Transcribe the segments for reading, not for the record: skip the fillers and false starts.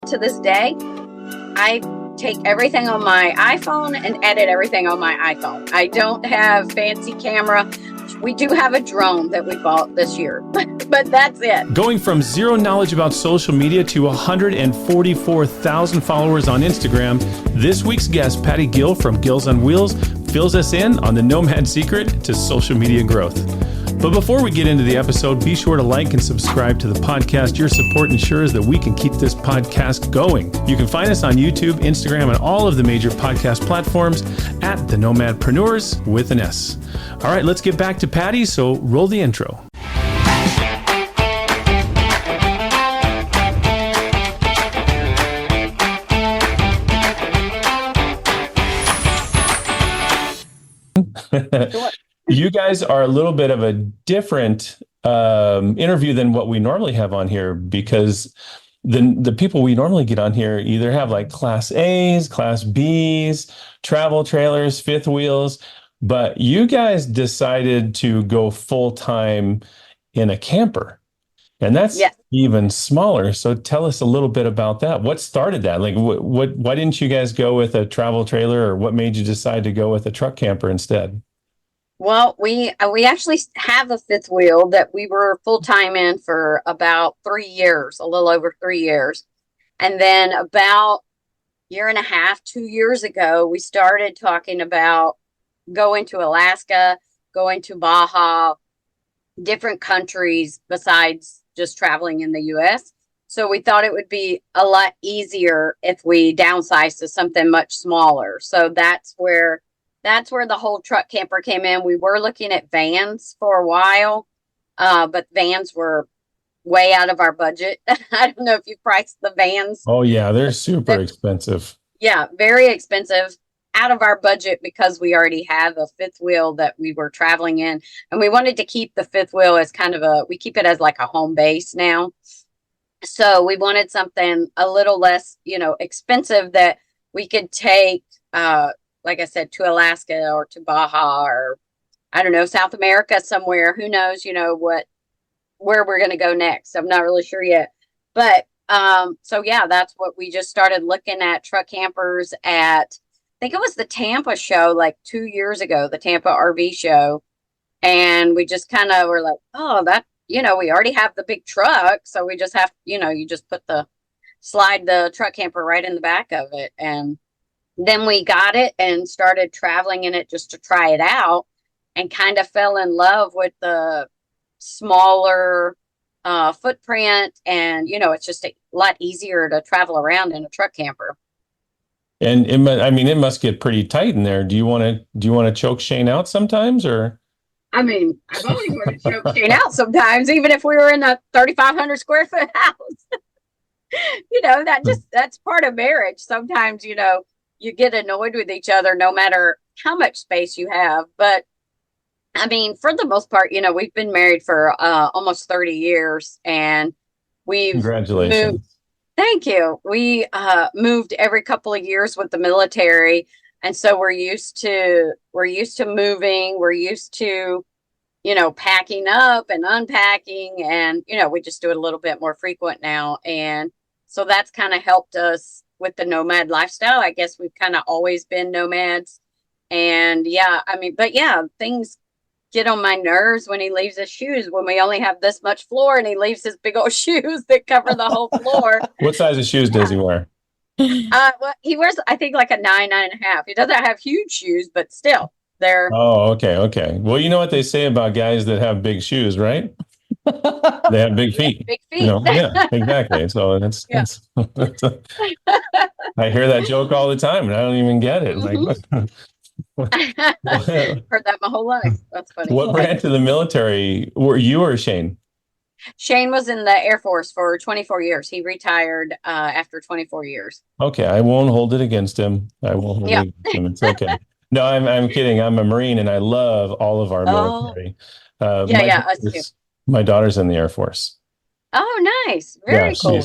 to this day, I take everything on my iPhone and edit everything on my iPhone. I don't have fancy camera. We do have a drone that we bought this year, but that's it. Going from zero knowledge about social media to 144,000 followers on Instagram, this week's guest, Patty Gill from Gills on Wheels, fills us in on the nomad secret to social media growth. But before we get into the episode, be sure to like and subscribe to the podcast. Your support ensures that we can keep this podcast going. You can find us on YouTube, Instagram, and all of the major podcast platforms at The Nomadpreneurs with an S. All right, let's get back to Patty, so roll the intro. Sure. You guys are a little bit of a different interview than what we normally have on here, because the people we normally get on here either have like Class A's, Class B's, travel trailers, fifth wheels, but you guys decided to go full time in a camper, and that's even smaller. So tell us a little bit about that. What started that? Like, why didn't you guys go with a travel trailer, or what made you decide to go with a truck camper instead? Well, we actually have a fifth wheel that we were full-time in for about 3 years, a little over 3 years. And then about a year and a half, 2 years ago, we started talking about going to Alaska, going to Baja, different countries besides just traveling in the U.S. So we thought it would be a lot easier if we downsized to something much smaller. So that's where the whole truck camper came in. We were looking at vans for a while, but vans were way out of our budget. I don't know if you priced the vans. Oh, yeah, they're super expensive. Yeah, very expensive, out of our budget, because we already have a fifth wheel that we were traveling in. And we wanted to keep the fifth wheel as we keep it as like a home base now. So we wanted something a little less, expensive that we could take, like I said, to Alaska or to Baja, or I don't know, South America somewhere. Who knows, where we're going to go next. I'm not really sure yet. But so yeah, that's what we just started looking at, truck campers at, I think it was the Tampa show like 2 years ago, the Tampa RV show. And we just kind of were like, oh, that, we already have the big truck. So we just have, you just slide the truck camper right in the back of it. And then we got it and started traveling in it just to try it out, and kind of fell in love with the smaller footprint. And, it's just a lot easier to travel around in a truck camper. And it must get pretty tight in there. Do you want to choke Shane out sometimes, or? I mean, I've always wanted to choke Shane out sometimes, even if we were in a 3,500 square foot house. That's part of marriage. Sometimes, you get annoyed with each other no matter how much space you have. But I mean, for the most part, we've been married for almost 30 years, and Congratulations. Thank you. We moved every couple of years with the military. And so we're used to moving. We're used to, packing up and unpacking, and, we just do it a little bit more frequent now. And so that's kind of helped us with the nomad lifestyle. I guess we've kind of always been nomads. And things get on my nerves when he leaves his shoes, when we only have this much floor and he leaves his big old shoes that cover the whole floor. What size of shoes does he wear? Well, he wears, I think, like a 9.5. He doesn't have huge shoes, but still they're. Oh, okay. Well, you know what they say about guys that have big shoes, right? They have big feet. Big feet. Yeah, exactly. So that's I hear that joke all the time, and I don't even get it. Like, heard that my whole life. That's funny. What branch of the military were you or Shane? Shane was in the Air Force for 24 years. He retired after 24 years. Okay, I won't hold it against him. I won't hold it against him. It's okay. No, I'm kidding. I'm a Marine, and I love all of our military. Us too. My daughter's in the Air Force. Oh, nice. Very cool.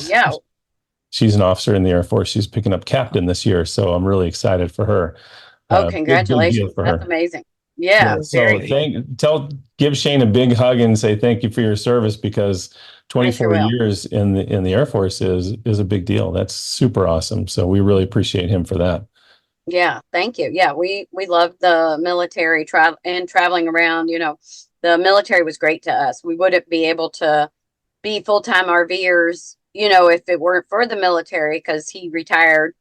She's an officer in the Air Force. She's picking up captain this year, so I'm really excited for her. Oh, congratulations. That's amazing. Yeah. So give Shane a big hug and say thank you for your service, because I sure 24 will. years in the Air Force is a big deal. That's super awesome. So we really appreciate him for that. Yeah, thank you. Yeah, we love the military travel and traveling around. The military was great to us. We wouldn't be able to be full-time RVers, if it weren't for the military, because he retired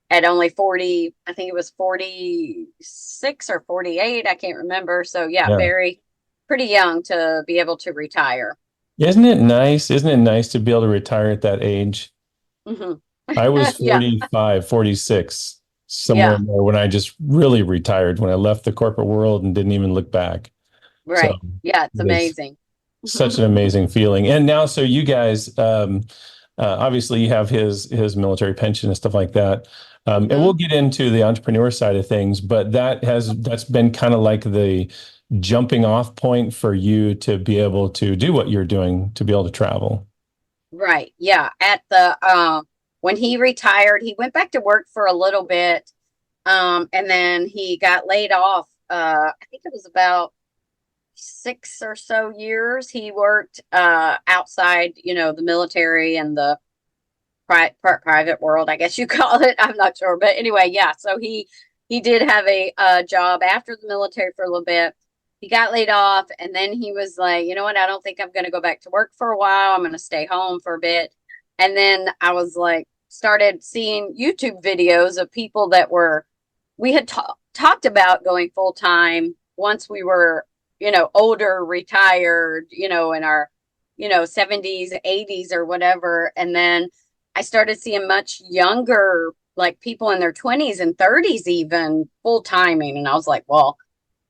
at only 40, I think it was 46 or 48, I can't remember. So yeah, Yeah. very pretty young to be able to retire. Isn't it nice? Isn't it nice to be able to retire at that age? Hmm. I was Yeah, 45, 46, somewhere yeah, in there when I just really retired, when I left the corporate world and didn't even look back. So right. Yeah, it it's was amazing. such an amazing feeling. And now, so you guys, obviously you have his military pension and stuff like that. And we'll Hmm. get into the entrepreneur side of things, but that's been kind of like the jumping off point for you to be able to do what you're doing, to be able to travel. Right. Yeah. At the when he retired, he went back to work for a little bit. And then he got laid off. I think it was about 6 or so years. He worked outside, the military and the private world, I guess you call it. I'm not sure, but anyway, yeah. So he did have a job after the military for a little bit. He got laid off, and then he was like, you know what? I don't think I'm going to go back to work for a while. I'm going to stay home for a bit. And then I was like, started seeing YouTube videos of people that were we had talked about going full time once we were, older, retired, in our, 70s, 80s, or whatever. And then I started seeing much younger, like people in their 20s and 30s, even full timing. And I was like, well,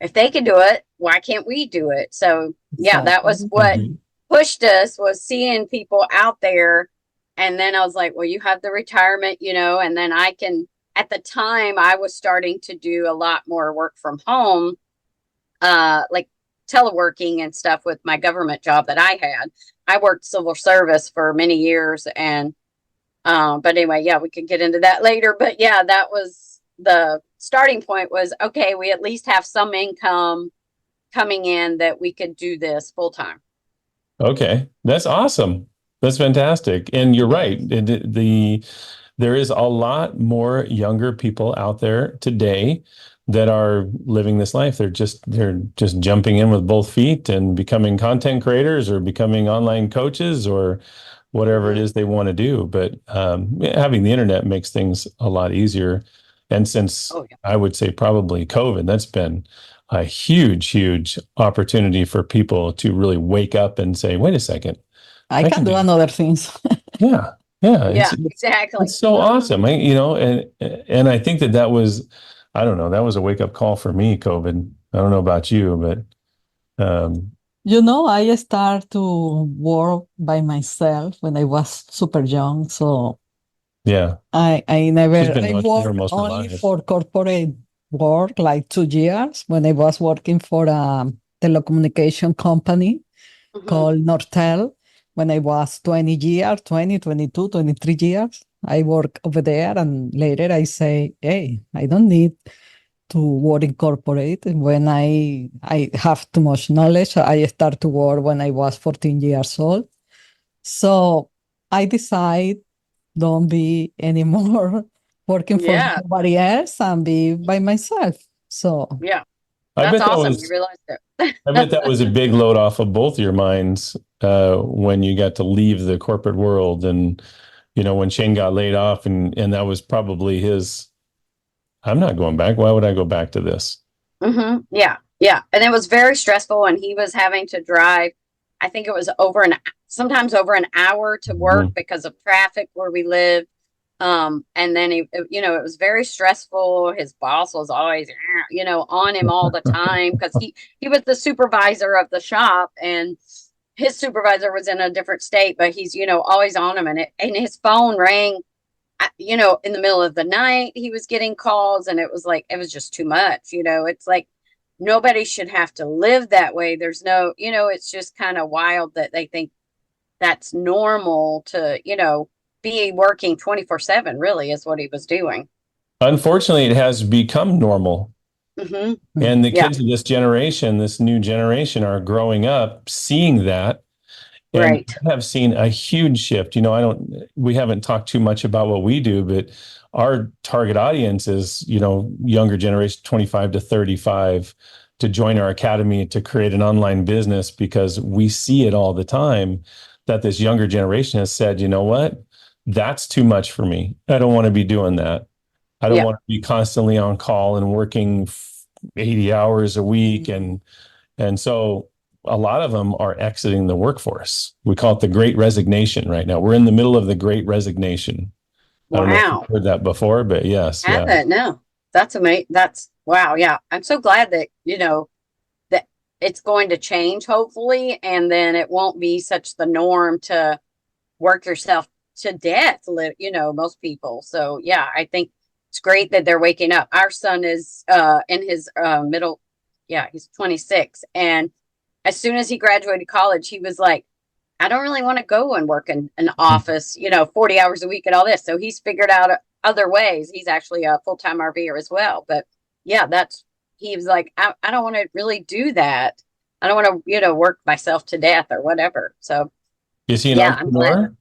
if they can do it, why can't we do it? So, yeah, that was Exactly. what Mhm. pushed us, was seeing people out there. And then I was like, well, you have the retirement, and then I can, at the time, I was starting to do a lot more work from home, like teleworking and stuff with my government job that I had. I worked civil service for many years, and but anyway, yeah, we could get into that later. But yeah, that was the starting point, was okay, we at least have some income coming in that we could do this full time. Okay, that's awesome. That's fantastic. And you're right. There is a lot more younger people out there today that are living this life. They're just jumping in with both feet and becoming content creators or becoming online coaches or whatever it Hmm. is they want to do. But yeah, having the internet makes things a lot easier. And since Oh yeah. I would say probably COVID, that's been a huge, huge opportunity for people to really wake up and say, wait a second, I I can can do do, another things. yeah, yeah, Yeah, exactly. it's so Uh-huh. awesome. And I think that was, I don't know, that was a wake up call for me, COVID. I don't know about you, but I start to work by myself when I was super young. So yeah, I she's never, been an I entrepreneur worked most of her only life. for corporate work like 2 years when I was working for a telecommunication company Hmm. called Nortel. When I was 20 years, 20, 22, 23 years, I work over there. And later I say, hey, I don't need to work in corporate. When I have too much knowledge, I start to work when I was 14 years old. So I decide don't be anymore working for Yeah, somebody else and be by myself. So yeah, I that's bet that awesome. You was realized I it. bet that was a big load off of both your minds when you got to leave the corporate world and when Shane got laid off and that was probably his, I'm not going back. Why would I go back to this? Yeah, yeah, and it was very stressful, and he was having to drive. I think it was sometimes over an hour to work Mhm. because of traffic where we live. And then it was very stressful. His boss was always, on him all the time, because he was the supervisor of the shop, and his supervisor was in a different state, but he's, always on him, and his phone rang, in the middle of the night. He was getting calls, and it was like, it was just too much. It's like nobody should have to live that way. There's no, it's just kind of wild that they think that's normal to, be working 24/7, really, is what he was doing. Unfortunately, it has become normal. Hmm. And the Yeah. kids of this generation, this new generation, are growing up seeing that. And Right. I have seen a huge shift. We haven't talked too much about what we do, but our target audience is, younger generation, 25 to 35, to join our academy to create an online business, because we see it all the time that this younger generation has said, you know what, that's too much for me. I don't want to be doing that. I don't Yeah. want to be constantly on call and working 80 hours a week. And so a lot of them are exiting the workforce. We call it the Great Resignation right now. We're in the middle of the Great Resignation. I don't know if you've Wow. heard that before, but yes, yeah. Haven't, no. That's amazing. That's wow. Yeah. I'm so glad that, that it's going to change, hopefully, and then it won't be such the norm to work yourself to death, most people. So yeah, I think it's great that they're waking up. Our son is in his middle, yeah, he's 26. And as soon as he graduated college, he was like, I don't really want to go and work in an office, 40 hours a week and all this. So he's figured out other ways. He's actually a full-time RVer as well. But yeah, he was like, I don't want to really do that. I don't want to, work myself to death or whatever. So Is he an yeah, I'm glad. entrepreneur?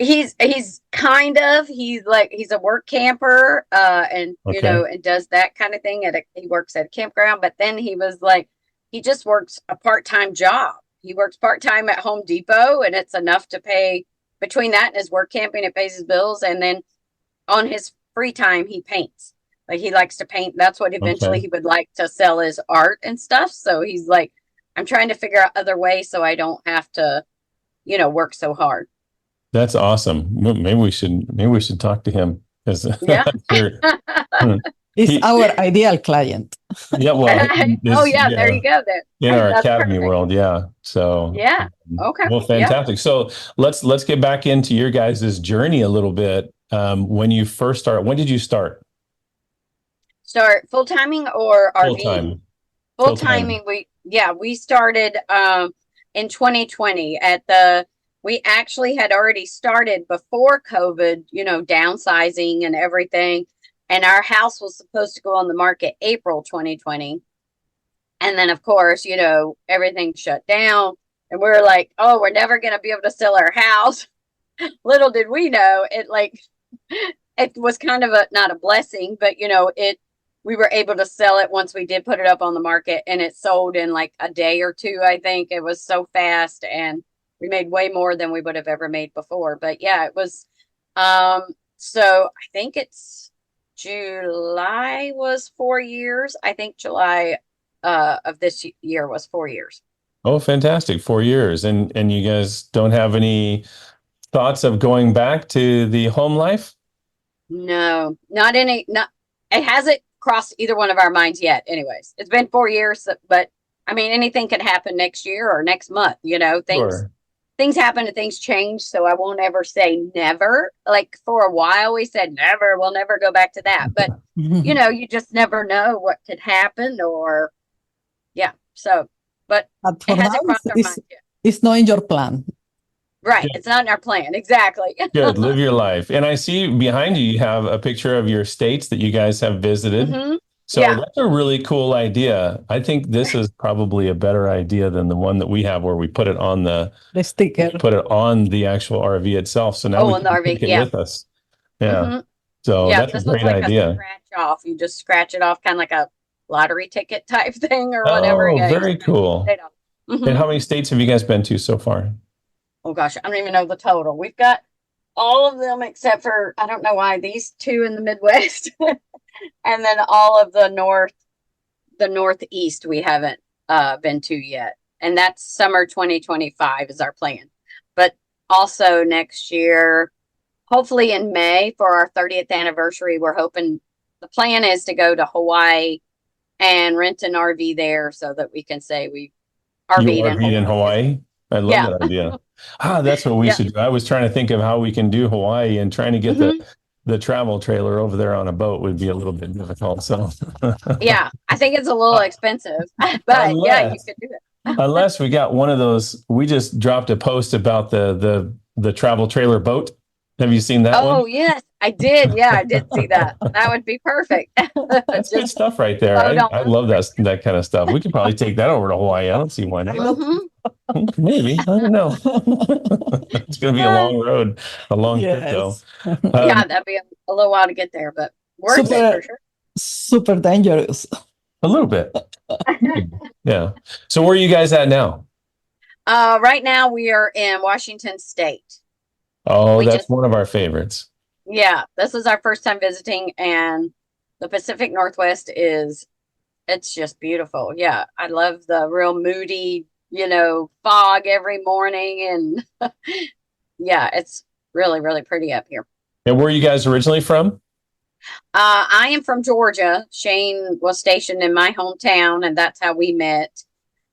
He's kind of, he's a work camper, and, Okay. and does that kind of thing he works at a campground. But then he was like, he just works a part-time job. He works part-time at Home Depot, and it's enough to pay between that and his work camping. It pays his bills. And then on his free time, he paints. Like, he likes to paint. That's what eventually Okay. he would like to sell his art and stuff. So he's like, I'm trying to figure out other ways so I don't have to, work so hard. That's awesome. Maybe we should talk to him, because Yeah. sure. It's He, our ideal client. yeah, well, Oh this, yeah, there yeah, you go then. in our That's academy perfect. world, yeah. So, Yeah. Okay. well, Yeah. fantastic. So let's get back into your guys' journey a little bit. When you first start, when did you start? Start full timing or Full RVing? time. Full Full time. timing. We started in 2020 we actually had already started before COVID, downsizing and everything. And our house was supposed to go on the market April 2020. And then, of course, everything shut down. And we were like, oh, we're never going to be able to sell our house. Little did we know it was kind of not a blessing, but, we were able to sell it once we did put it up on the market, and it sold in like a day or two. I think it was so fast, and we made way more than we would have ever made before. But yeah, it was, so I think it's July was 4 years. I think July of this year was 4 years. Oh, fantastic. 4 years. And you guys don't have any thoughts of going back to the home life? No, not any, not, it hasn't crossed either one of our minds yet. Anyways, it's been 4 years, but I mean, anything could happen next year or next month, Sure. things happen and things change. So I won't ever say never. Like, for a while we said never, we'll never go back to that. But, you just never know what could happen, or yeah. So, but But it for now, hasn't crossed our minds yet. it's not in your plan. Right. It's not in our plan. Exactly. Good. Live your life. And I see behind you, you have a picture of your states that you guys have visited. Hmm. So Yeah. that's a really cool idea. I think this is probably a better idea than the one that we have, where we put it on The sticker. the actual RV itself. So now Oh, we on the can RV. take it Yeah. with us. Yeah. Hmm. So Yeah. that's a This was great like a idea. scratch off. You just scratch it off, kind of like a lottery ticket type thing or whatever. Oh, Yeah. very cool. And Hmm. how many states have you guys been to so far? Oh gosh, I don't even know the total. We've got all of them except for, I don't know why, these two in the Midwest, and then all of the Northeast we haven't been to yet. And that's summer 2025 is our plan. But also next year, hopefully in May for our 30th anniversary, we're hoping, the plan is to go to Hawaii and rent an RV there so that we can say we You RV'd in RV'd in Hawaii. Hawaii? I love Yeah. that idea. That's what we Yeah. should do. I was trying to think of how we can do Hawaii, and trying to get Hmm. the travel trailer over there on a boat would be a little bit difficult. So Yeah, I think it's a little expensive, but yeah, you unless could do it. unless we got one of those, we just dropped a post about the travel trailer boat. Have you seen that Oh, one? yes, I did. Yeah, I did see that. That would be perfect. That's good Just stuff right there. float I, on I over. love that kind of stuff. We could probably take that over to Hawaii. I don't see why not. Hmm. Maybe. I don't know. It's going to be a Uh, long road, a long trip, though. Yes. yeah, Um, that'd be a little while to get there, but worth it for Super, sure. super dangerous. a little bit. Yeah. So where are you guys at now? Right now we are in Washington State. Oh, We that's just, one of our favorites. yeah, this is our first time visiting, and the Pacific Northwest it's just beautiful. Yeah, I love the real moody, fog every morning, and yeah, it's really, really pretty up here. And where are you guys originally from? I am from Georgia. Shane was stationed in my hometown, and that's how we met.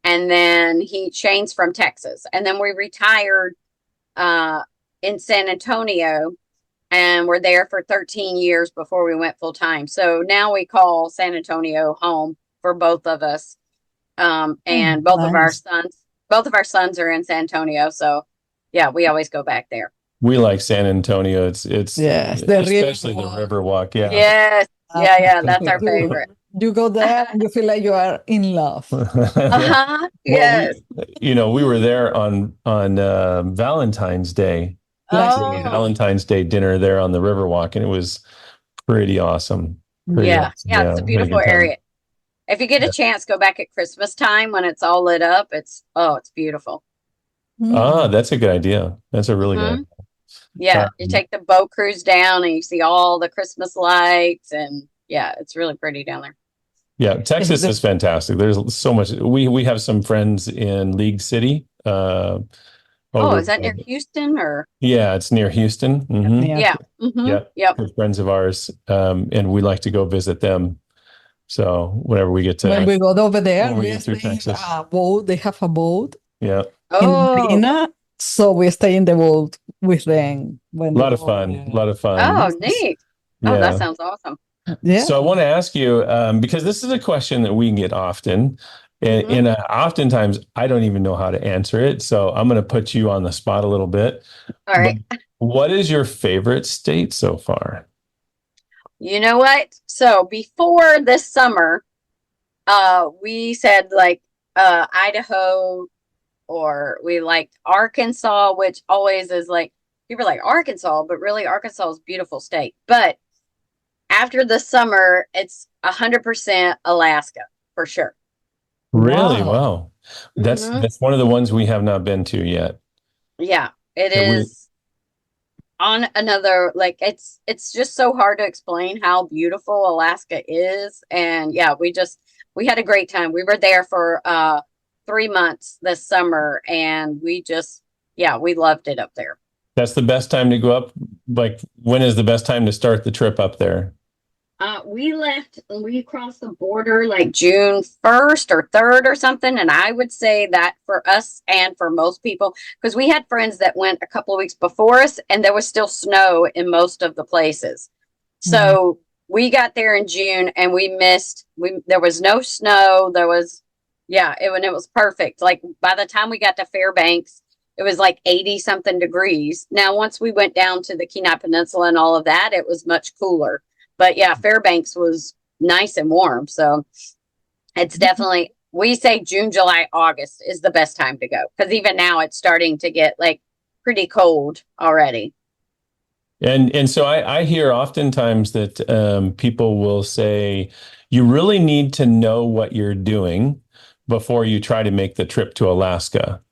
And then Shane's from Texas, and then we retired uh, in San Antonio, and we're there for 13 years before we went full time. So now we call San Antonio home for both of us. Oh, And nice. both of our sons are in San Antonio. So yeah, we always go back there. We like San Antonio. It's Yes, the especially the river. Riverwalk. Yeah. Yes. Yeah, yeah, that's our You, favorite. you go there and you feel like you are in love. Uh-huh. Well, Yes. we were there on Valentine's Day. Actually, Last a Oh, Valentine's Day dinner there on the Riverwalk, and it was pretty awesome. Pretty yeah. awesome. Yeah, Yeah, it's a we had a beautiful good time. area. If you get a Yeah. chance, go back at Christmas time when it's all lit up. It's beautiful. Ah, mm, that's a good idea. That's a really good Hmm. idea. Yeah, you Um, take the boat cruise down and you see all the Christmas lights, and yeah, it's really pretty down there. yeah, yes, Texas is fantastic. There's so much. We have some friends in League City, Oh, over is that by near Houston or? yeah, it's near Houston. near Yeah. here. Hmm. Yeah, Yep. good friends of ours, and we like to go visit them. So whenever we get When to we go over there, when we we get through stay in Texas, a boat. They have a boat yeah, in the Oh, marina, so we stay in the boat with them when a they lot of go over fun, a there. lot of fun. oh, Yes. neat. Oh, that Yeah. sounds awesome. Yeah. So I want to ask you, because this is a question that we get often, Hmm. and oftentimes I don't even know how to answer it. So I'm going to put you on the spot a little bit. All But right. what is your favorite state so far? You know what? So before this summer, we said like Idaho, or we liked Arkansas, which always is like people are like Arkansas, but really Arkansas is a beautiful state. But after the summer, it's 100% Alaska for sure. Really? Wow. Wow. Hmm. That's one of the ones we have not been to yet. Yeah, it Have we? is on another, like it's just so hard to explain how beautiful Alaska is. And yeah, we had a great time. We were there for 3 months this summer, and yeah, we loved it up there. That's the best time to go up. Like, when is the best time to start the trip up there? We crossed the border like June 1st or 3rd or something. And I would say that for us and for most people, because we had friends that went a couple of weeks before us and there was still snow in most of the places. Mm. So we got there in June and there was no snow. It was perfect. Like by the time we got to Fairbanks, it was like 80 something degrees. Now, once we went down to the Kenai Peninsula and all of that, it was much cooler. But yeah, Fairbanks was nice and warm. So it's definitely, we say June, July, August is the best time to go. Because even now it's starting to get like pretty cold already. And so I hear oftentimes that people will say you really need to know what you're doing before you try to make the trip to Alaska.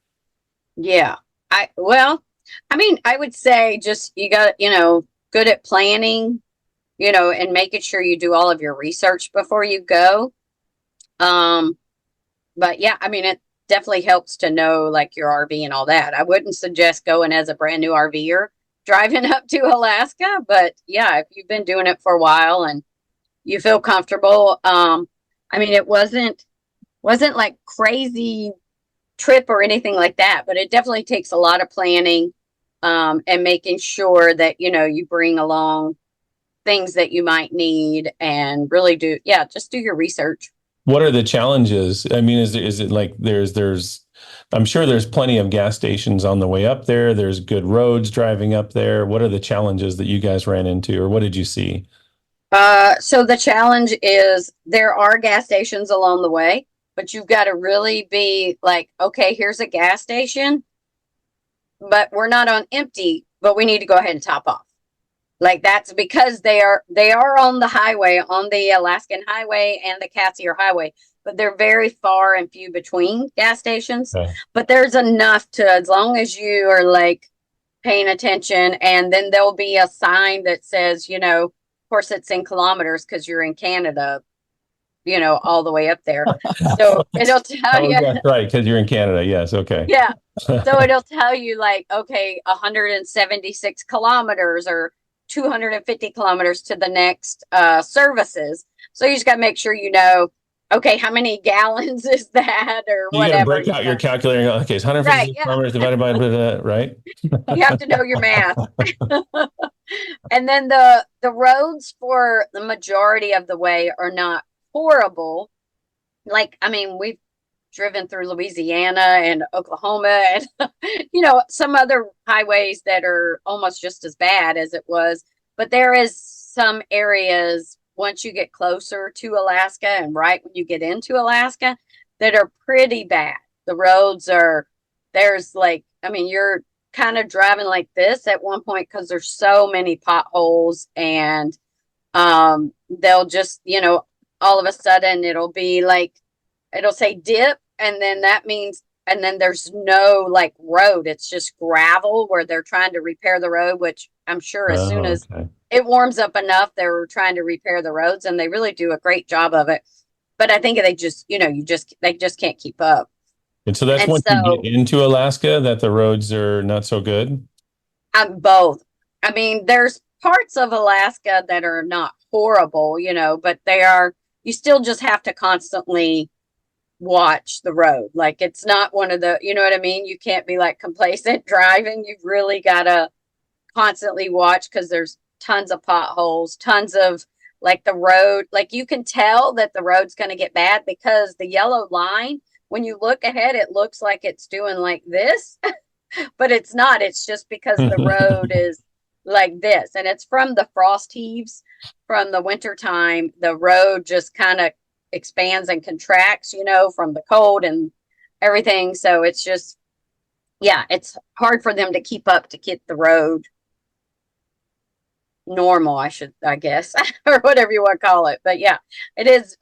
Yeah. I would say just you got, good at planning, and making sure you do all of your research before you go. Um, but yeah, I mean, it definitely helps to know like your RV and all that. I wouldn't suggest going as a brand new RVer driving up to Alaska, but yeah, if you've been doing it for a while and you feel comfortable, I mean, it wasn't like crazy trip or anything like that, but it definitely takes a lot of planning, and making sure that, you bring along things that you might need and really just do your research. What are the challenges? I mean, is it like I'm sure there's plenty of gas stations on the way up there. There's good roads driving up there. What are the challenges that you guys ran into, or what did you see? So the challenge is there are gas stations along the way. but you've got to really be like, okay, here's a gas station, but we're not on empty, but we need to go ahead and top off. Like that's because they are on the highway, on the Alaskan Highway and the Cassiar Highway, but they're very far and few between gas stations. Okay. But there's enough to, as long as you are like paying attention, and then there'll be a sign that says, of course it's in kilometers because you're in Canada, all the way up there. So it'll tell Oh, you, that's right, because you're in Canada. Yes. Okay. yeah. So it'll tell you like, okay, 176 kilometers or 250 kilometers to the next services. So you just got to make sure okay, how many gallons is that or You got to whatever, break out your calculator. Okay, it's Right, 156 yeah. kilometers divided by right? You have to know your math. And then the roads for the majority of the way are not horrible. Like, I mean, we've driven through Louisiana and Oklahoma and some other highways that are almost just as bad as it was. But there is some areas once you get closer to Alaska and right when you get into Alaska that are pretty bad. The roads there's like, I mean, you're kind of driving like this at one point because there's so many potholes, and they'll just, all of a sudden it'll be like, it'll say dip, and then that means, and then there's no like road. It's just gravel where they're trying to repair the road, which I'm sure as soon as Okay. it warms up enough, they're trying to repair the roads, and they really do a great job of it. But I think they just, they just can't keep up. And so that's And once you so get into Alaska that the roads are not so good. I'm both. I mean, there's parts of Alaska that are not horrible, but you still just have to constantly watch the road. Like it's not one of the, you know what I mean? You can't be like complacent driving. You've really got to constantly watch because there's tons of potholes, tons of like the road. Like you can tell that the road's going to get bad because the yellow line, when you look ahead, it looks like it's doing like this, but it's not. It's just because the road is like this, and it's from the frost heaves from the winter time. The road just kind of expands and contracts, from the cold and everything. So it's just, yeah, it's hard for them to keep up to get the road normal, I guess, or whatever you want to call it. But yeah, it is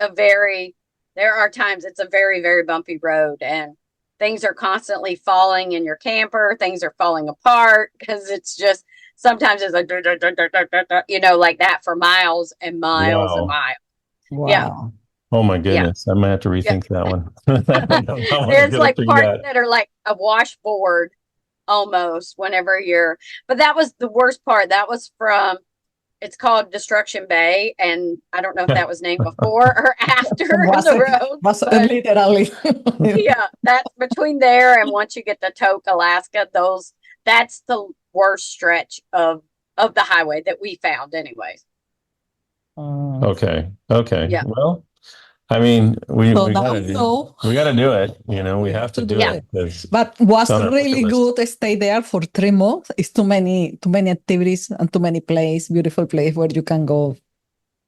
there are times it's a very, very bumpy road, and things are constantly falling in your camper. Things are falling apart because it's just, sometimes it's like, like that for miles and miles and Wow. miles. Wow. Yeah. Oh my Yeah. goodness. I might have to rethink that one. I don't know how I'm There's gonna like do parts that. that are like a washboard almost whenever but that was the worst part. That was it's called Destruction Bay, and I don't know if that was named before or after the road, Was but literally. yeah, that's between there and once you get to Tok, Alaska, that's the worst stretch of the highway that we found anyways. Okay. Okay. Yeah. Well, I mean, So we now gotta you know we gotta do it. We we have have to to do do Yeah. it it. because But it's was on our bucket really list. good to stay there for 3 months. It's too many activities and too many beautiful place where you can go.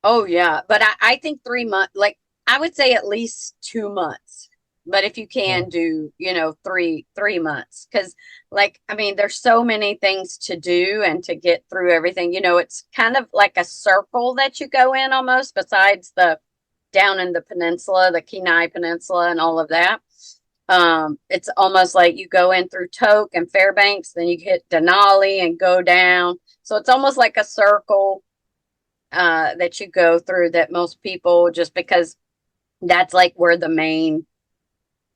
Oh yeah, but I think 3 months, like I would say at least 2 months. But if you can do, 3 months, because like I mean, there's so many things to do and to get through everything. It's kind of like a circle that you go in almost. Besides the down in the peninsula, the Kenai Peninsula, and all of that. It's almost like you go in through Tok and Fairbanks, then you hit Denali and go down. So it's almost like a circle that you go through that most people, just because that's like where the main,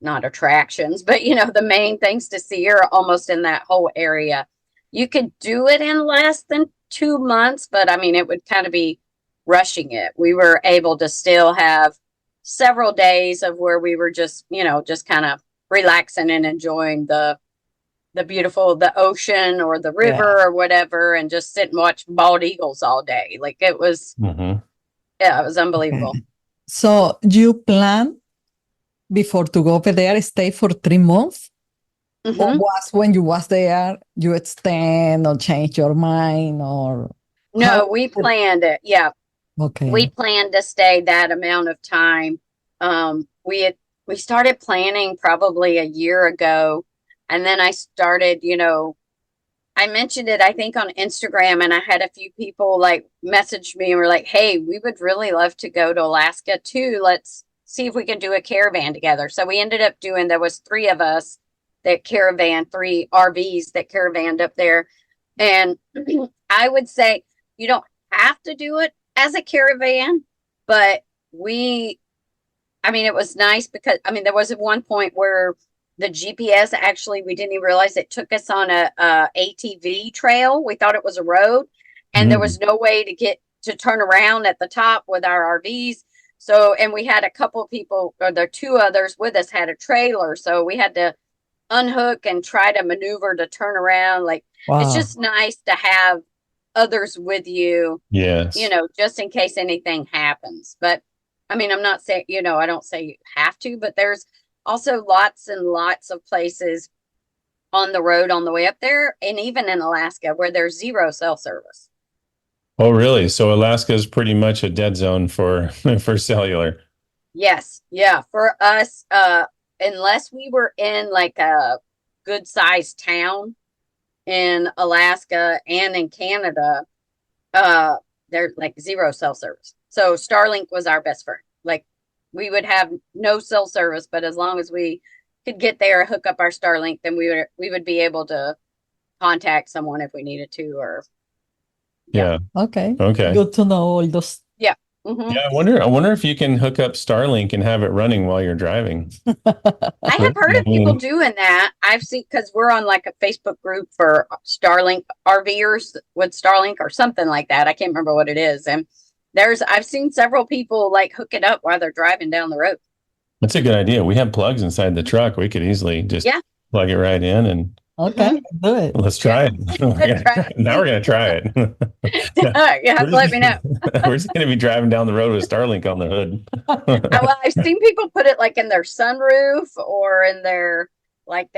not attractions, but the main things to see are almost in that whole area. You could do it in less than 2 months, but I mean, it would kind of be rushing it. We were able to still have several days of where we were just, just kind of relaxing and enjoying the the ocean or the river or whatever, and just sit and watch bald eagles all day. Like it was, Mhm. yeah, it was unbelievable. So you plan before to go over there, stay for 3 months? Or Mhm. was when you was there, you extend or change your mind or No, we planned it. Yeah, okay. we planned to stay that amount of time. We had we started planning probably a year ago. And then I started, I mentioned it, I think, on Instagram, and I had a few people like message me and were like, hey, we would really love to go to Alaska too. Let's see if we can do a caravan together. So we ended up doing, there was three of us that caravan, three RVs that caravanned up there. And I would say you don't have to do it as a caravan, but it was nice because, there was at one point where the GPS actually, we didn't even realize it took us on a ATV trail. We thought it was a road, and there was no way to get to turn around at the top with our RVs. So, and we had a couple of people, or the two others with us had a trailer. So we had to unhook and try to maneuver to turn around. Like, it's Wow. just nice to have others with you, Yes. just in case anything happens. But I'm not saying, I don't say you have to, but there's also lots and lots of places on the road on the way up there, and even in Alaska, where there's zero cell service. Oh, really? So Alaska is pretty much a dead zone for for cellular. Yes. Yeah. For us, unless we were in like a good sized town in Alaska and in Canada, there's like zero cell service. So Starlink was our best friend. Like, we would have no cell service, but as long as we could get there, hook up our Starlink, then we would be able to contact someone if we needed to. Or Yeah. Okay. Okay. Good to know all those. yeah. Mm-hmm. Yeah, I wonder if you can hook up Starlink and have it running while you're driving. I have heard of people doing that. I've seen, because we're on like a Facebook group for Starlink RVers with Starlink or something like that. I can't remember what it is. And I've seen several people like hook it up while they're driving down the road. That's a good idea. We have plugs inside the truck. We could easily just plug it right in and Okay, do it. let's try it. Now we're going to try it. Let me know. We're just going to be driving down the road with Starlink on the hood. Well, I've seen people put it like in their sunroof or in their like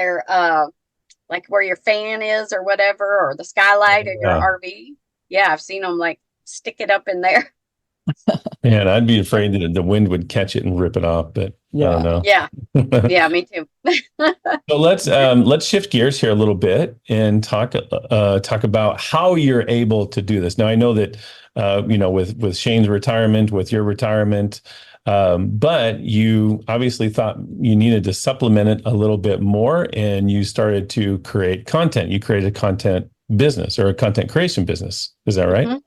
where your fan is or whatever, or the skylight in your RV. Yeah, I've seen them like stick it up in there. Man, I'd be afraid that the wind would catch it and rip it off, but I don't know. Yeah. Yeah, me too. So let's shift gears here a little bit and talk about how you're able to do this. Now, I know that with Shane's retirement, with your retirement, but you obviously thought you needed to supplement it a little bit more, and you started to create content. You created a content business or a content creation business. Is that right? Mm-hmm.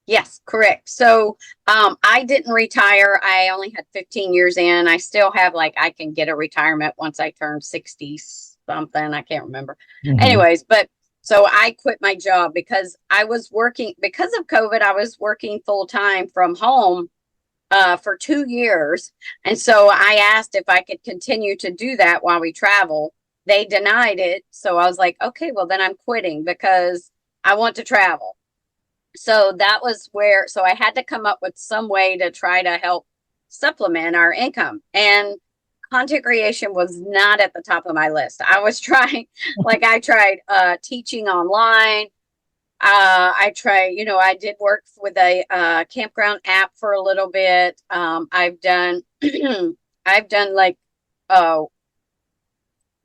Yes, correct. So I didn't retire. I only had 15 years in. I still have I can get a retirement once I turn 60 something. I can't remember. Mm-hmm. Anyways, but so I quit my job because I was working, because of COVID, I was working full time from home for 2 years. And so I asked if I could continue to do that while we travel. They denied it. So I was like, okay, well then I'm quitting because I want to travel. So that was so I had to come up with some way to try to help supplement our income. And content creation was not at the top of my list. I was trying, I tried teaching online. I tried, I did work with a campground app for a little bit. I've done, what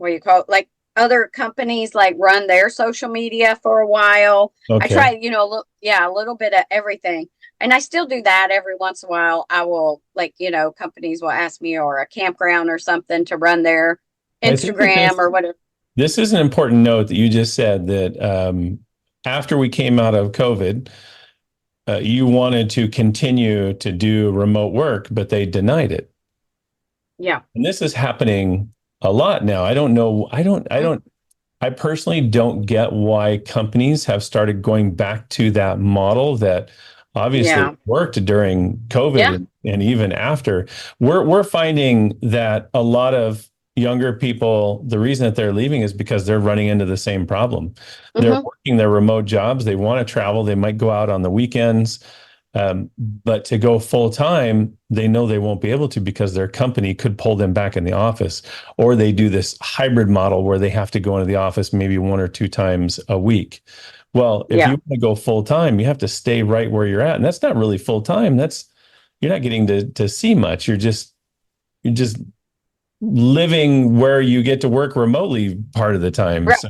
do you call it? Other companies run their social media for a while. Okay. I tried, a little bit of everything. And I still do that every once in a while. I will companies will ask me, or a campground or something, to run their Instagram or whatever. This is an important note that you just said, that after we came out of COVID, you wanted to continue to do remote work, but they denied it. Yeah. And this is happening a lot now. I don't know. I personally don't get why companies have started going back to that model that obviously worked during COVID and even after. We're finding that a lot of younger people, the reason that they're leaving is because they're running into the same problem. Mm-hmm. They're working their remote jobs. They want to travel. They might go out on the weekends. But to go full time, they know they won't be able to because their company could pull them back in the office, or they do this hybrid model where they have to go into the office maybe 1 or 2 times a week. Well, if you want to go full time, you have to stay right where you're at, and that's not really full time. You're not getting to see much. You're just living where you get to work remotely part of the time. Right. So,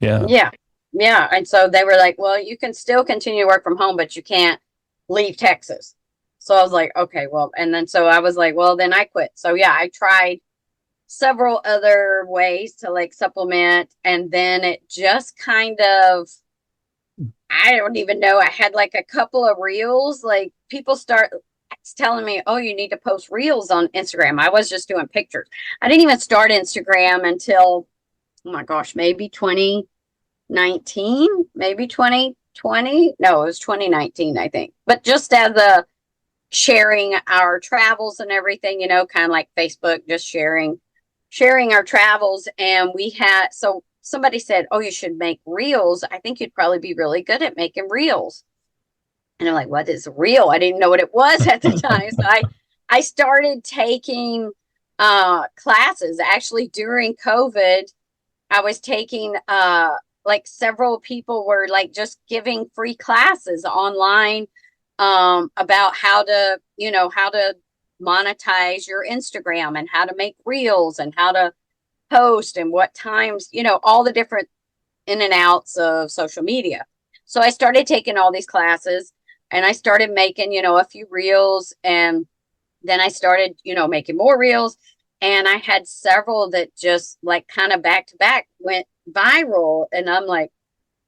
yeah. Yeah. Yeah. And so they were like, well, you can still continue to work from home, but you can't leave Texas. So I was like, okay, well, and then so I was like, well, then I quit. So yeah, I tried several other ways to like supplement. And then it just kind of, I don't even know. I had like a couple of reels, like people start telling me, oh, you need to post reels on Instagram. I was just doing pictures. I didn't even start Instagram until, oh my gosh, maybe 2019, maybe 2020. No, it was 2019, I think. But just as a sharing our travels and everything, kind of like Facebook, just sharing our travels. And we had, so somebody said, oh, you should make reels. I think you'd probably be really good at making reels. And I'm like, what is real? I didn't know what it was at the time. So I started taking classes. Actually, during COVID, I was taking like several people were like just giving free classes online about how to, how to monetize your Instagram and how to make reels and how to post and what times, all the different in and outs of social media. So I started taking all these classes and I started making, a few reels, and then I started, making more reels, and I had several that just like kind of back to back went viral, and I'm like,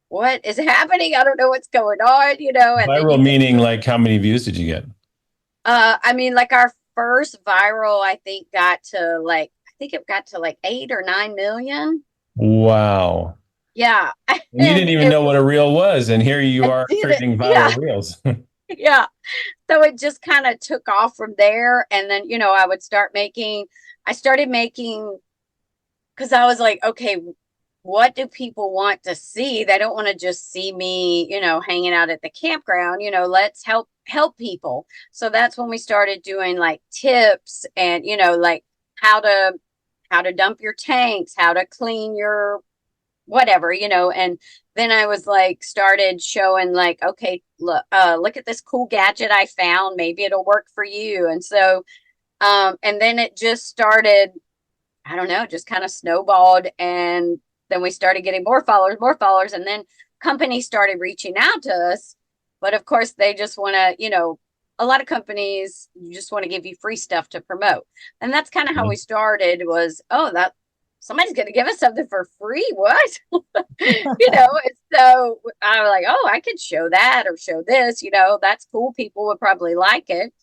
what is happening? I don't know what's going on, and then Viral meaning like how many views did you get? I mean, like our first viral, I think it got to like 8 or 9 million. Wow. Yeah. And you didn't even know what a reel was, and here you I are did it. creating Yeah. viral reels. Yeah. So it just kind of took off from there. And then, I started making, because I was like, okay, what do people want to see? They don't want to just see me, hanging out at the campground. Let's help people. So that's when we started doing like tips and, like how to dump your tanks, how to clean your whatever, and then I was like started showing like, okay, look at this cool gadget I found, maybe it'll work for you. And so and then it just started, I don't know, just kind of snowballed, and then we started getting more followers, and then companies started reaching out to us. But of course they just want to, a lot of companies just want to give you free stuff to promote. And that's kind of how we started, was, oh, that somebody's going to give us something for free. What? And so I was like, oh, I could show that or show this, that's cool. People would probably like it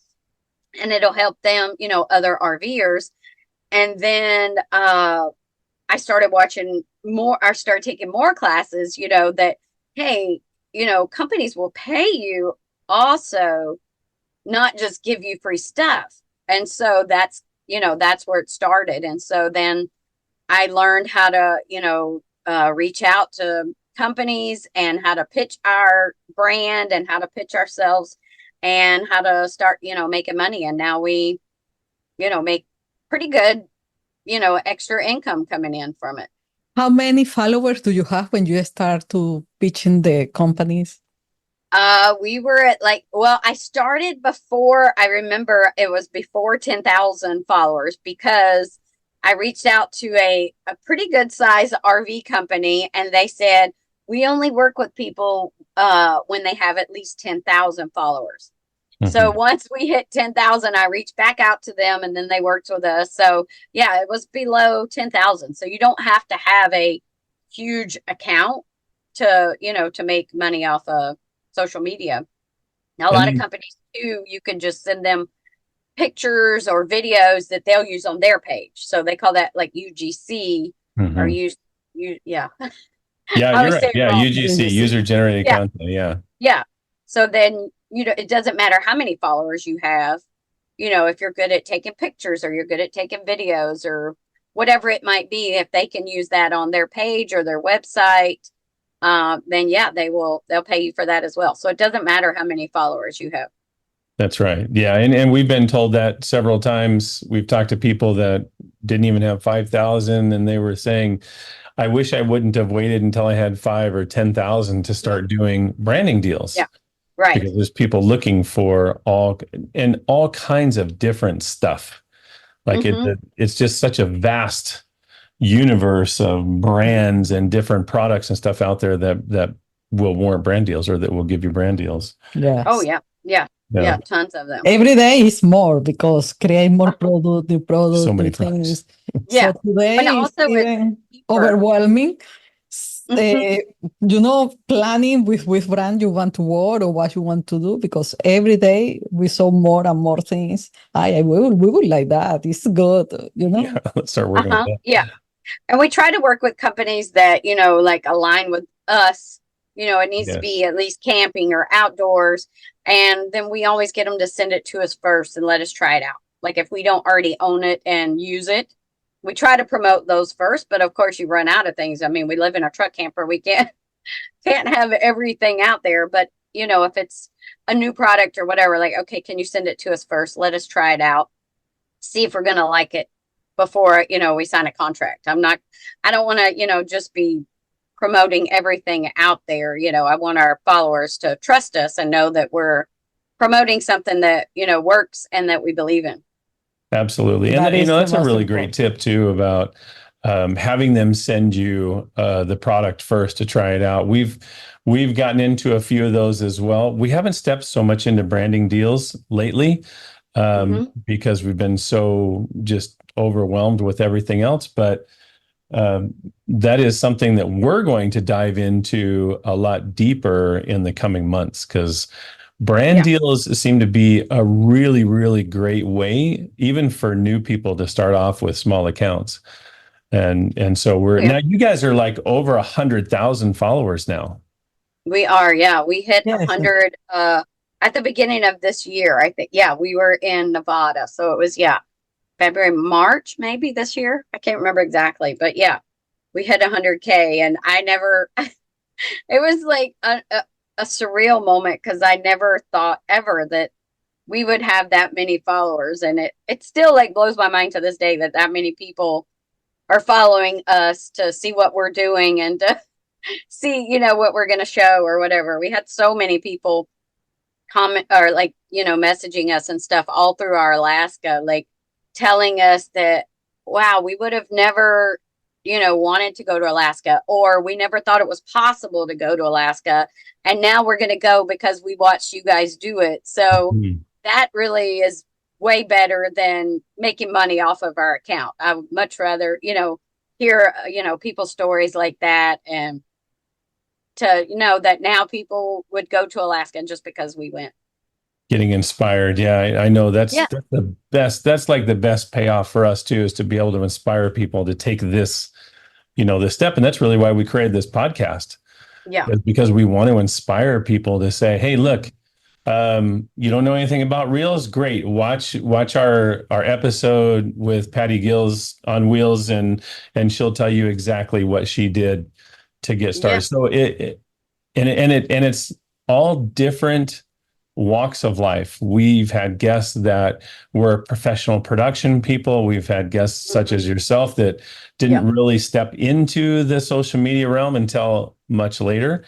and it'll help them, other RVers. And then I started watching more, I started taking more classes, that, hey, companies will pay you also, not just give you free stuff. And so that's where it started. And so then I learned how to, reach out to companies and how to pitch our brand and how to pitch ourselves and how to start, making money. And now we, make pretty good, extra income coming in from it. How many followers do you have when you start to pitching the companies? We were at I started before, I remember it was before 10,000 followers, because I reached out to a pretty good size RV company, and they said, we only work with people when they have at least 10,000 followers. Mm-hmm. So once we hit 10,000, I reached back out to them, and then they worked with us. So yeah, it was below 10,000. So you don't have to have a huge account to, to make money off of social media. Now, a lot of companies too, you can just send them pictures or videos that they'll use on their page. So they call that like UGC, mm-hmm. or yeah. Yeah, you're right. Yeah, UGC, user generated content. Yeah. Yeah. So then, it doesn't matter how many followers you have, if you're good at taking pictures or you're good at taking videos or whatever it might be, if they can use that on their page or their website, then yeah, they'll pay you for that as well. So it doesn't matter how many followers you have. That's right. Yeah. And we've been told that several times. We've talked to people that didn't even have 5,000, and they were saying, I wish I wouldn't have waited until I had 5 or 10,000 to start doing branding deals. Yeah. Right. Because there's people looking for all kinds of different stuff. Like Hmm. it's just such a vast universe of brands and different products and stuff out there that will warrant brand deals or that will give you brand deals. Oh Yes. yeah, yeah, Yeah, yeah, tons of them. Every day is more because create more Uh-huh. product, new so product, many new products. things. So Yeah, and today is also it's even cheaper. overwhelming. Hmm. Planning with brand you want to work or what you want to do because every day we saw more and more things. We would like that. It's good. Yeah, let's start working with Uh-huh. that. Yeah. And we try to work with companies that, like align with us. It needs to be Yes, at least camping or outdoors. And then we always get them to send it to us first and let us try it out. Like if we don't already own it and use it, we try to promote those first. But of course, you run out of things. I mean, we live in a truck camper. We can't have everything out there. But, if it's a new product or whatever, like, okay, can you send it to us first? Let us try it out, see if we're going to like it before, we sign a contract. I don't want to, just be promoting everything out there. I want our followers to trust us and know that we're promoting something that, works and that we believe in. absolutely. And That is the that's a most really great important. tip too about having them send you the product first to try it out. We've gotten into a few of those as well. We haven't stepped so much into branding deals lately Mm-hmm. because we've been so just overwhelmed with everything else. But um, that is something that we're going to dive into a lot deeper in the coming months because brand Yeah. deals seem to be a really, really great way, even for new people to start off with small accounts. And so Oh, we're yeah. now you guys are like over 100,000 followers now. We are. Yeah. We hit a Yes. hundred, at the beginning of this year, I think. Yeah. We were in Nevada. So it was, yeah, February, March, maybe this year. I can't remember exactly, but yeah, we hit 100K and I never, it was like a surreal moment because I never thought ever that we would have that many followers. And it still like blows my mind to this day that many people are following us to see what we're doing and to see, what we're going to show or whatever. We had so many people comment or like, messaging us and stuff all through our Alaska, like telling us that, wow, we would have never, wanted to go to Alaska, or we never thought it was possible to go to Alaska. And now we're going to go because we watched you guys do it. So Hmm. that really is way better than making money off of our account. I would much rather, hear, people's stories like that and to know that now people would go to Alaska just because we went. Getting inspired. Yeah, I know Yeah. that's the best. That's like the best payoff for us too, is to be able to inspire people to take this, this step. And that's really why we created this podcast, Yeah. is because we want to inspire people to say, hey, look, you don't know anything about reels? Great. Watch our episode with Patty Gills on Wheels, and she'll tell you exactly what she did to get Yeah. started. So and it's all different walks of life. We've had guests that were professional production people. We've had guests such Hmm. as yourself that Yeah. didn't really step into the social media realm until much later,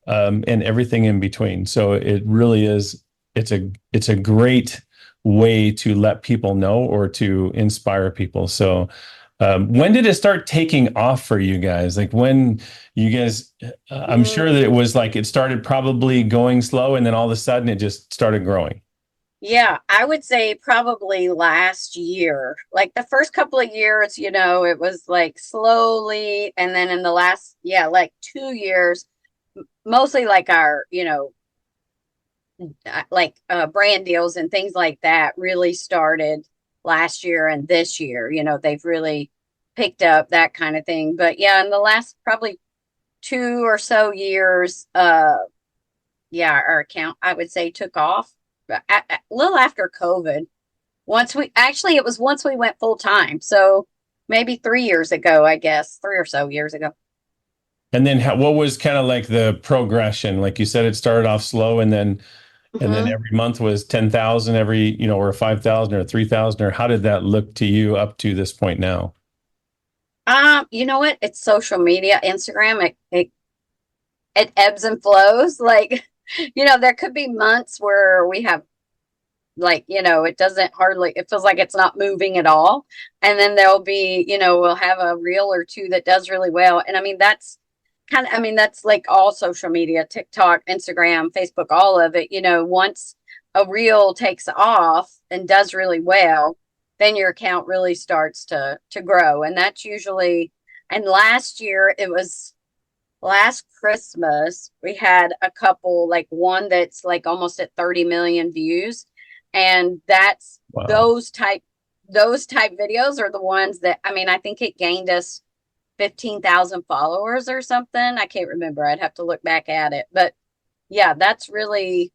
and everything in between. So it really is. It's a great way to let people know or to inspire people. So when did it start taking off for you guys? Like when you guys, I'm sure that Mm, it was like it started probably going slow and then all of a sudden it just started growing. yeah, I would say probably last year. Like the first couple of years, it was like slowly. And then in the last, yeah, like 2 years, mostly like our, like brand deals and things like that really started last year and this year. They've really picked up that kind of thing. But yeah, in the last probably 2 or so years, yeah, our account, I would say, took off a little after COVID. It was once we went full time. So maybe 3 years ago, I guess, 3 or so years ago. And then what was kind of like the progression? Like you said, it started off slow and then Hmm. every month was 10,000 every, or 5,000 or 3,000, or how did that look to you up to this point now? You know what? It's social media, Instagram. It ebbs and flows. Like, there could be months where we have like, it doesn't hardly, it feels like it's not moving at all. And then there'll be, we'll have a reel or two that does really well. And I mean, that's like all social media, TikTok, Instagram, Facebook, all of it. Once a reel takes off and does really well, then your account really starts to grow. And that's usually, and last year it was last Christmas, we had a couple, like one that's like almost at 30 million views. And that's Wow. those type videos are the ones that, I mean, I think it gained us 15,000 followers or something. I can't remember. I'd have to look back at it. But yeah, that's really,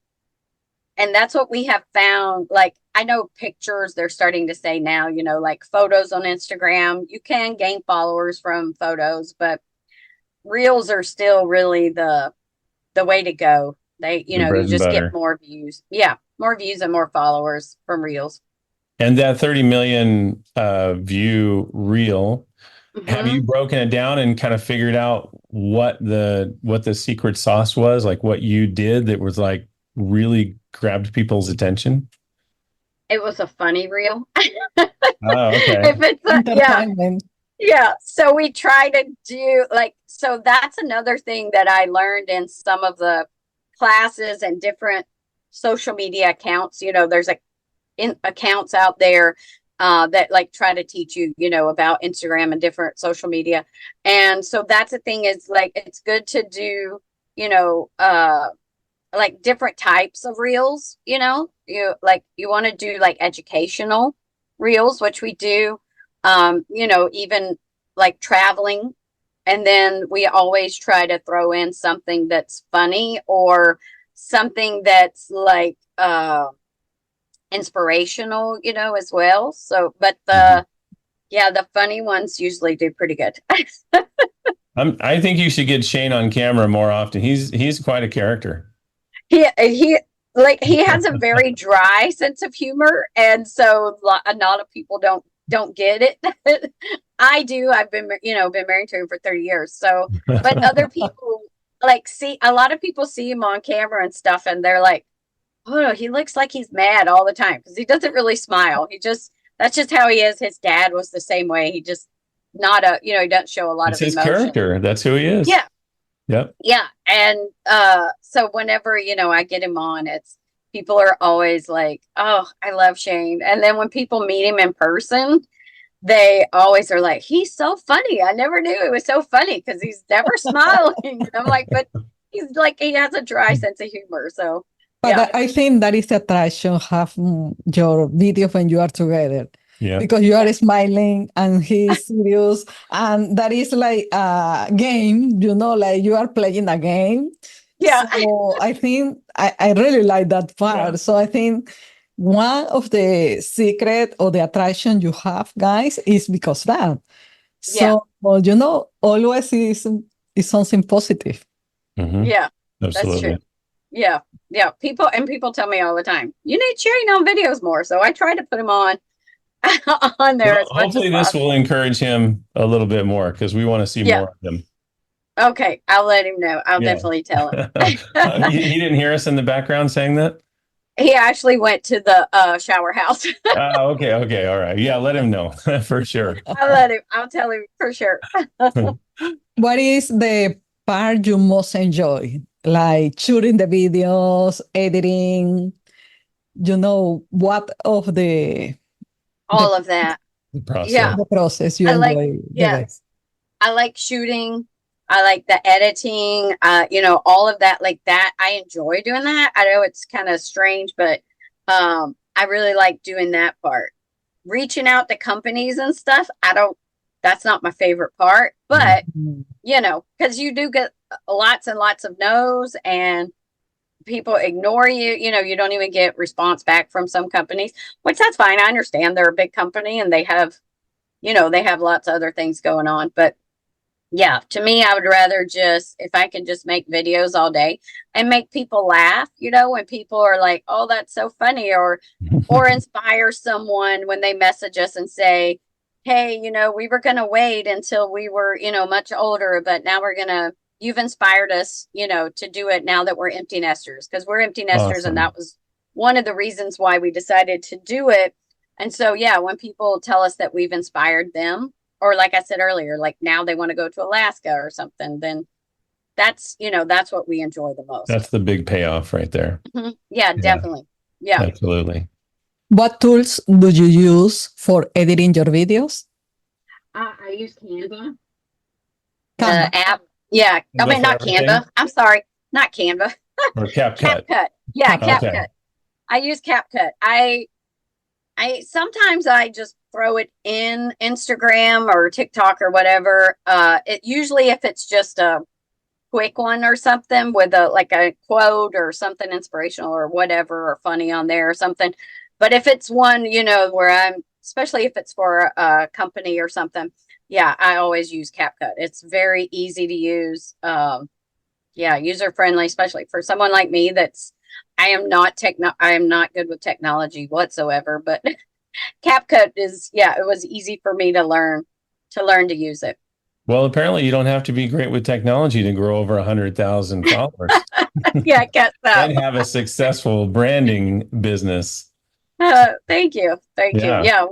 and that's what we have found. Like, I know pictures, they're starting to say now, like photos on Instagram, you can gain followers from photos, but reels are still really the way to go. They, The bread you and just get butter. more views. Yeah, more views and more followers from reels. And that 30 million view reel, have you Hmm. broken it down and kind of figured out what the secret sauce was, like what you did that was like really grabbed people's attention? It was a funny reel. Oh, okay. If it's yeah, Entertainment. yeah. So we try to do like, so that's another thing that I learned in some of the classes and different social media accounts. There's accounts out there that like try to teach you, about Instagram and different social media. And so that's the thing, is like, it's good to do, you know, uh, like different types of reels. You want to do like educational reels, which we do, even like traveling. And then we always try to throw in something that's funny or something that's like inspirational, as well. So, but Mhm. the funny ones usually do pretty good. I think you should get Shane on camera more often. He's quite a character. He has a very dry sense of humor, and so a lot of people don't get it. I do. I've been married to him for 30 years. So, but other people like see a lot of people see him on camera and stuff, and they're like, "Oh no, he looks like he's mad all the time because he doesn't really smile. That's just how he is. His dad was the same way. He just not a he doesn't show a lot It's of his emotion. character. That's who he is. Yeah, Yep. yeah. And so whenever, I get him on, it's people are always like, "Oh, I love Shane." And then when people meet him in person, they always are like, "He's so funny. I never knew he was so funny because he's never smiling." And I'm like, but he's like, he has a dry sense of humor. So But yeah. I think that is the attraction have your video when you are together Yeah. because you Yeah. are smiling and he's serious and that is like a game, like you are playing a game. Yeah. So I think I really like that Yeah. part. So I think one of the secret or the attraction you have, guys, is because that. Yeah. So, always is something positive. Hmm. Yeah. That's true. Absolutely. Yeah. Yeah. People tell me all the time, you need sharing on videos more. So I try to put them on on there Well, as much as hopefully this will possible. encourage him a little bit more because we want to see Yeah. more of him. Okay. I'll let him know. I'll Yeah. definitely tell him. He didn't hear us in the background saying that? He actually went to the shower house. Oh, okay. Okay. All right. Yeah. Let him know for sure. I'll tell him for sure. What is the part you most enjoy? Like shooting the videos, editing, what of the, All of that. The process. Yeah. the process you I like, enjoy the yeah, best? I like shooting. I like the editing, all of that, like that. I enjoy doing that. I know it's kind of strange, but I really like doing that part. Reaching out to companies and stuff, that's not my favorite part, Mhm. but because you do get lots and lots of no's and people ignore you, you don't even get response back from some companies, which that's fine. I understand they're a big company and they have lots of other things going on, but yeah, to me, I would rather just, if I can just make videos all day and make people laugh, when people are like, "Oh, that's so funny," or inspire someone when they message us and say, "Hey, we were going to wait until we were, much older, but now you've inspired us, to do it now that we're empty nesters," because we're empty nesters and Awesome. that was one of the reasons why we decided to do it. And so, yeah, when people tell us that we've inspired them, or like I said earlier, like now they want to go to Alaska or something, then that's, that's what we enjoy the most. That's the big payoff right there. Yeah, Yeah, definitely. Yeah. absolutely. What tools do you use for editing your videos? I use Canva. Canva. The app. Yeah. I Go mean, for not everything Canva. I'm sorry. Not Canva. or CapCut. CapCut. Yeah, CapCut. Okay. CapCut. I use CapCut. I sometimes I just throw it in Instagram or TikTok or whatever. It usually, if it's just a quick one or something with a quote or something inspirational or whatever or funny on there or something. But if it's one, where especially if it's for a company or something, yeah, I always use CapCut. It's very easy to use. Yeah, user friendly, especially for someone like me I am not good with technology whatsoever, but CapCut it was easy for me to learn to use it. Well, apparently you don't have to be great with technology to grow over 100,000 followers Yeah, I guess so. and have a successful branding business. Thank you. Thank you. Yeah.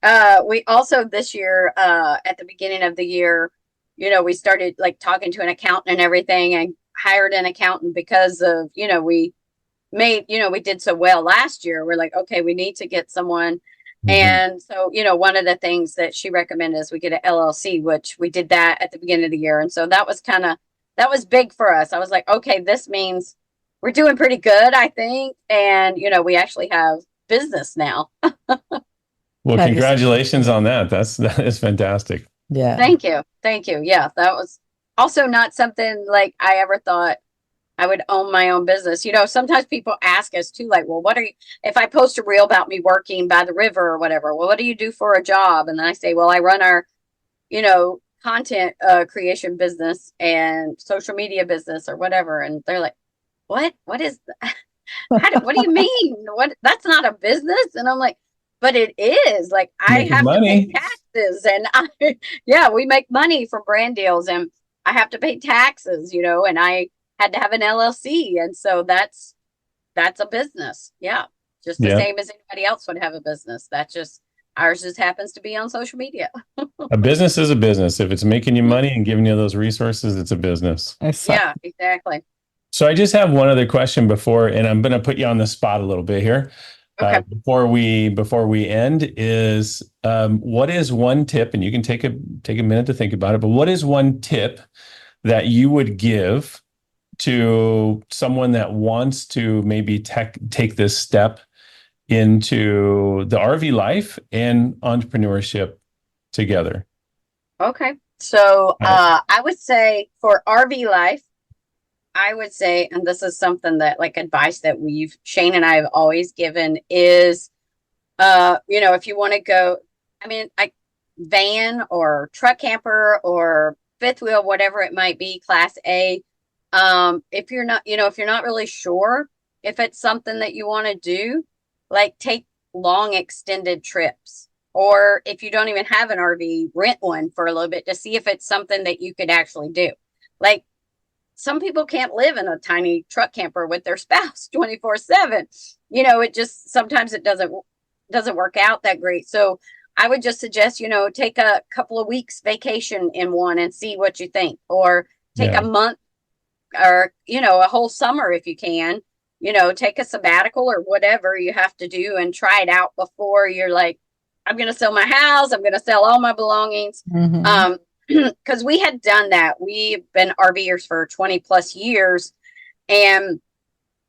Yeah, we also this year, at the beginning of the year, we started like talking to an accountant and everything and hired an accountant because of, we did so well last year. We're like, okay, we need to get someone. Mhm. And so, one of the things that she recommended is we get an LLC, which we did that at the beginning of the year. And so that was big for us. I was like, okay, this means we're doing pretty good, I think. And, we actually have business now. Well, That is, congratulations on that. That is fantastic. yeah. Thank you. Thank you. Yeah, that was also not something like I ever thought I would own my own business. Sometimes people ask us too, like, well, if I post a reel about me working by the river or whatever, well, what do you do for a job? And then I say, well, I run our, content creation business and social media business or whatever. And they're like, what is that? What do you mean? That's not a business. And I'm like, but it is. Like, I Making have to pay money. taxes and yeah, we make money from brand deals and I have to pay taxes, and I had to have an LLC. And so that's a business. Yeah. Just the Yeah. same as anybody else would have a business. Ours just happens to be on social media. A business is a business. If it's making you money and giving you those resources, it's a business. Yeah, Exactly. exactly. So I just have one other question before, and I'm going to put you on the spot a little bit here. Okay. Before we end, is what is one tip, and you can take a minute to think about it, but what is one tip that you would give to someone that wants to maybe take this step into the RV life and entrepreneurship together? Okay. So Right. I would say for RV life, I would say, and this is something that like advice that Shane and I have always given is, if you want to go, I mean, van or truck camper or fifth wheel, whatever it might be, class A. If you're not, if you're not really sure if it's something that you want to do, like take long extended trips. Or if you don't even have an RV, rent one for a little bit to see if it's something that you could actually do. Like some people can't live in a tiny truck camper with their spouse 24/7. It just sometimes it doesn't work out that great. So I would just suggest, take a couple of weeks vacation in one and see what you think, or take Yeah. a month or, a whole summer if you can, take a sabbatical or whatever you have to do and try it out before you're like, I'm going to sell my house. I'm going to sell all my belongings. Mhm. Because we had done that. We've been RVers for 20 plus years and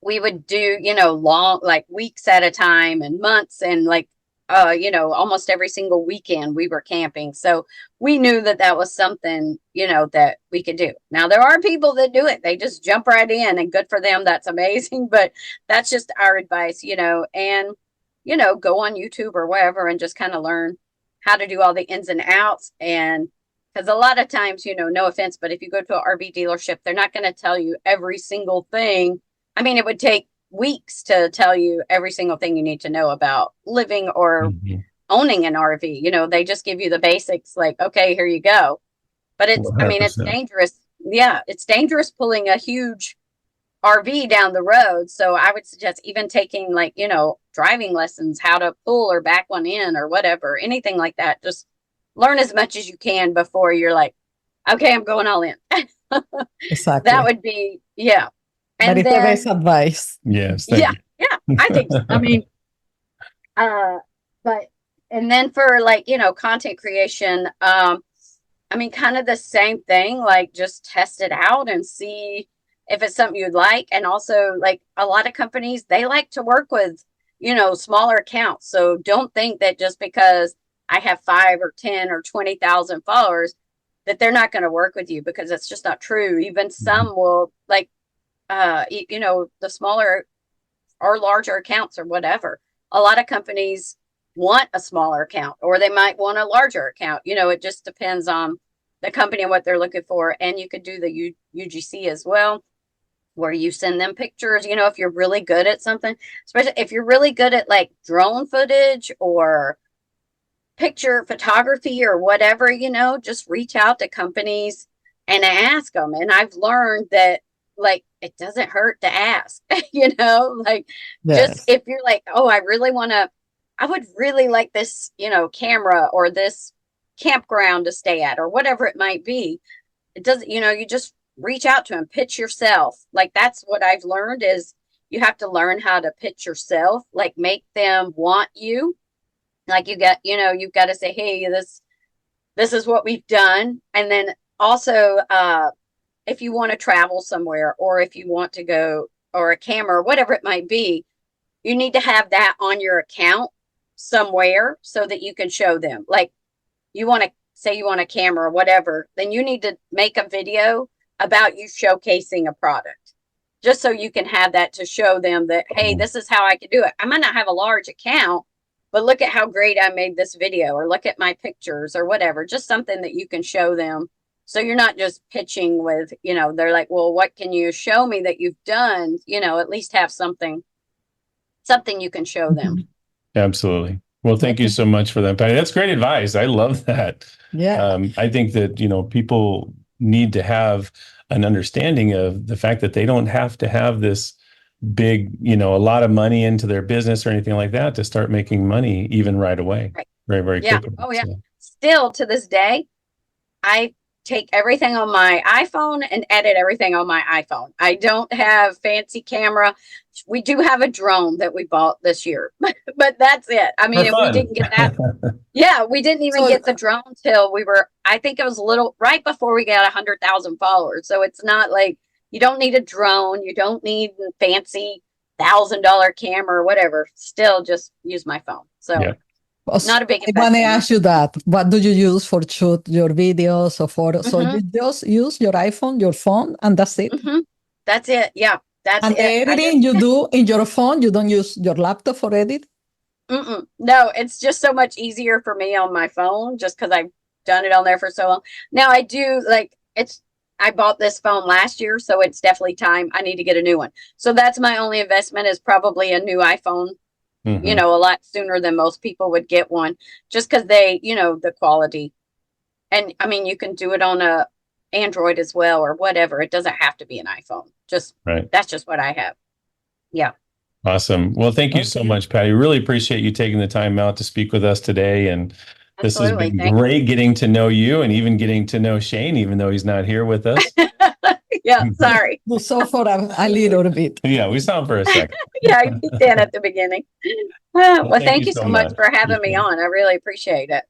we would do, long, like weeks at a time and months and like, almost every single weekend we were camping. So we knew that that was something, that we could do. Now there are people that do it. They just jump right in and good for them. That's amazing. But that's just our advice, and, go on YouTube or wherever and just kind of learn how to do all the ins and outs. And because a lot of times, no offense, but if you go to an RV dealership, they're not going to tell you every single thing. I mean, it would take weeks to tell you every single thing you need to know about living or Mhm. owning an RV. They just give you the basics like, okay, here you go. But it's 100%. dangerous. Yeah, it's dangerous pulling a huge RV down the road. So I would suggest even taking like, driving lessons, how to pull or back one in or whatever, anything like that. Just learn as much as you can before you're like, okay, I'm going all in. Exactly. That would be, yeah. That And is the then, best advice. Yes. Thank yeah, yeah, I think so. I mean, but, and then for like, content creation, I mean, kind of the same thing, like just test it out and see if it's something you'd like. And also, like a lot of companies, they like to work with, smaller accounts. So don't think that just because I have 5 or 10 or 20,000 followers, that they're not going to work with you, because it's just not true. Even some will like, the smaller or larger accounts or whatever. A lot of companies want a smaller account, or they might want a larger account. It just depends on the company and what they're looking for. And you could do the UGC as well, where you send them pictures, if you're really good at something, especially if you're really good at like drone footage or picture photography or whatever, just reach out to companies and ask them. And I've learned that like it doesn't hurt to ask, like just Yes. if you're like, oh, I would really like this, camera or this campground to stay at or whatever it might be. It doesn't, you just reach out to them, pitch yourself. Like that's what I've learned is you have to learn how to pitch yourself, like make them want you. Like you've got to say, hey, this is what we've done. And then also, if you want to travel somewhere, or if you want to go, or a camera, or whatever it might be, you need to have that on your account somewhere so that you can show them. Like you want to say you want a camera or whatever, then you need to make a video about you showcasing a product, just so you can have that to show them that, hey, this is how I can do it. I might not have a large account, but look at how great I made this video, or look at my pictures or whatever, just something that you can show them. So you're not just pitching with, they're like, well, what can you show me that you've done? At least have something you can show them. Absolutely. Well, thank you so much for that, Patty. That's great advice. I love that. Yeah. I think that, people need to have an understanding of the fact that they don't have to have this big, a lot of money into their business or anything like that to start making money even right away. Right. Very, very Yeah. quickly. Oh, yeah. So, Still to this day, I take everything on my iPhone and edit everything on my iPhone. I don't have fancy camera. We do have a drone that we bought this year, but that's it. I mean, for and we fun. didn't get that. Yeah, we didn't even So- get the drone till I think it was a little right before we got 100,000 followers. So it's not like you don't need a drone. You don't need fancy $1,000 camera or whatever. Still just use my phone. So Yeah. not a big I want to investment. ask you that. What do you use for shoot your videos or photos? So Mhm. you just use your iPhone, your phone, and that's it. That's it. Yeah, that's And the it. editing you do in your phone, you don't use your laptop for edit? No, it's just so much easier for me on my phone, just because I've done it on there for so long. Now I do like I bought this phone last year, so it's definitely time I need to get a new one. So that's my only investment, is probably a new iPhone, Mhm. a lot sooner than most people would get one, just because they, the quality. And I mean, you can do it on a Android as well or whatever. It doesn't have to be an iPhone. Just Right. That's just what I have. Yeah. Awesome. Well, thank you so much, Patty. Really appreciate you taking the time out to speak with us today. And this has Absolutely. been Thank great getting to know you, and even getting to know Shane, even though he's not here with us. Yeah, sorry. So for a little bit. Yeah, we saw him for a second. Yeah, I peeked in at the beginning. Well, Well, thank you so much for having me Appreciate it. on. I really appreciate it.